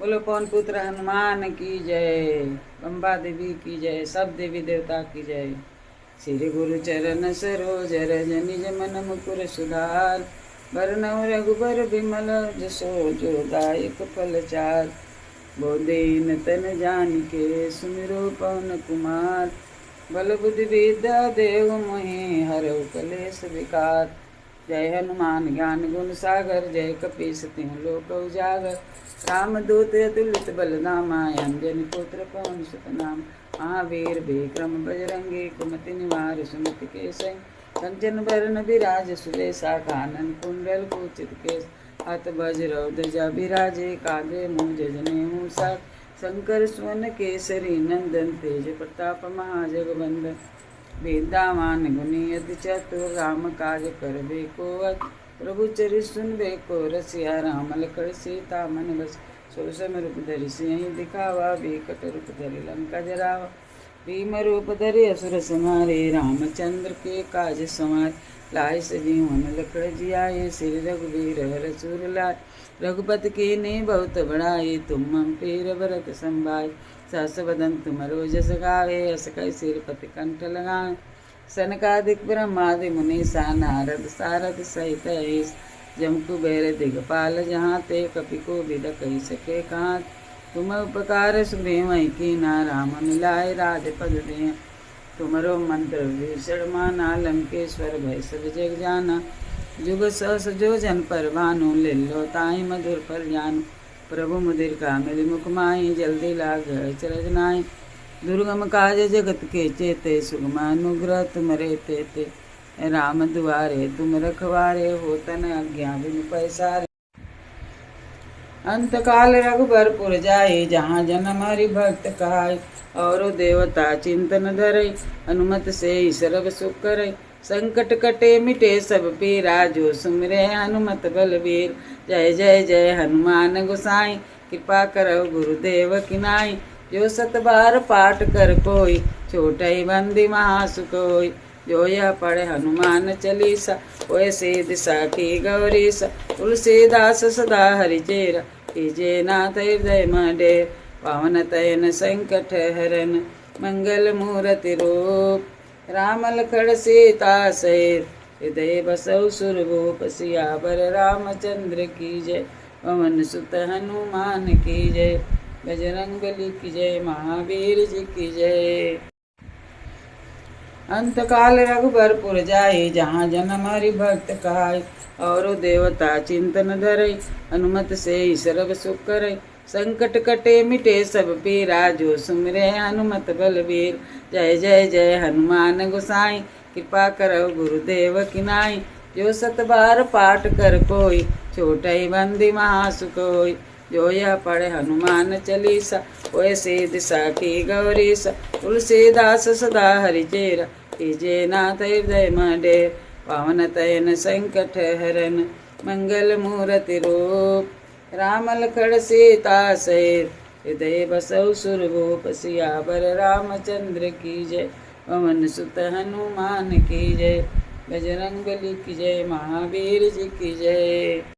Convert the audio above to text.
बोलो पवन पुत्र हनुमान की जय। बम्बा देवी की जय। सब देवी देवता की जय। श्री गुरु चरण सरोज रज निज मन मुकुर सुधार। बरनउँ रघुबर बिमल जसो जो दायक फल चार। बोधीन तन जानिके सुमिरो पवन कुमार। बल बुद्धि विद्या देव मोहि हरऊ कलेश विकार। जय हनुमान ज्ञान गुण सागर। जय कपीस तिहुँ लोक उजागर। रामदूत अतुलित बलधामा। अंजनी पुत्र पवन सुत नाम। महावीर विक्रम बजरंगी कुमति निवार सुमति के संग। कंचन बरन बिराज सुबेसा। कानन कुंडल कुचित केस। हाथ वज्र ध्वजा बिराजे। कांधे मूंज जनेऊ साज। शंकर सुवन केसरी नंदन। तेज प्रताप महाजगवंदन। विद्यावान गुणी अति चतुर। राम काज करबे को अतुर। प्रभु चरित सुनबे को रसिया। राम लखन सीता मन बस। सो सम रूप धरि सिंह दिखावा। बिकट रूप धरि लंका जरावा। भीम रूप धरि असुर संहारे। रामचंद्र के काज संवार। लाए सजीवन लखन जियाए। श्री रघुवीर हर सुर लाए। रघुपति कीन्ही बहुत बड़ाई। तुम मम प्रिय भरत संभाय। सहस बदन तुमरो जस गावे। अस कहि सिरपति कंठ लगाए। सनकादिक ब्रह्मादि मुनीसा। नारद सारद सहित ऐस। जम कुबेर दिगपाल जहाँ ते। कपि कोविद कहि सके कांत। तुम उपकार सुग्रीव कीन्हा। राम मिलाए राजपद दें। तुमरो मंत्र भीषण माना। लंकेश्वर भय सब जग जाना। जुग सहस जो जन पर भानु। लिल्लो ताहि मधुर फल जानु। प्रभु मुदिर कामिल मुख माहि। जल्दी लाग अचरज नाहि। दुर्गम काज जगत के चेते। सुगम अनुग्रह तुमरे तेते। राम दुआरे तुम रखवारे। होतन आज्ञा बिनु पैसारे। अंत काल रघुबरपुर जाई। जहाँ जन्म हरि भक्त कहाई। और देवता चिंतन धरई। हनुमत से सर्व सुख करई। संकट कटे मिटे सब पीरा। जो सुमिरे हनुमत बलबीर। जय जय जय हनुमान गोसाई। कृपा करौ गुरुदेव की नाई। जो सत बार पाठ कर कोई। छोटई बंदी महासुख होई। जो यह पढ़े हनुमान चालीसा। ओए सिद्धि साखी गौरीसा। तुलसीदास सदा हरिचेरा। कीजे नाथ हृदय मडेर। पवन तयन संकट हरन। मंगल मूर्ति रूप। राम लखन सीता सहित। हृदय बसौ सुरभूप। सियावर रामचंद्र की जय। पवन सुत हनुमान की जय। बजरंग बली की जय। महावीर जी की जय। अंत काल रघुबरपुर जाई। जहाँ जन्म हरि भक्त कहाई। और देवता चिंतन धरई। हनुमत से सर्व सुख करई। संकट कटे मिटे सब पीरा। जो सुमिरे हनुमत बलबीर। जय जय जय हनुमान गोसाई। कृपा करौ गुरुदेव की नाई। जो सत बार पाठ कर कोई। छोटई बंदी महासुख होई। जो यह पढ़े हनुमान चालीसा। ओए सिद्धि साखी गौरीसा। तुलसीदास सदा हरिचेरा। कीजे नाथ हृदय मडेर। पवन तयन संकट हरन। मंगल मूर्ति रूप। राम लखन सीता सहित। हृदय बसौ सुरभूप। सियावर रामचंद्र की जय। पवन सुत हनुमान की जय। बजरंग बली की जय। महावीर जी की जय।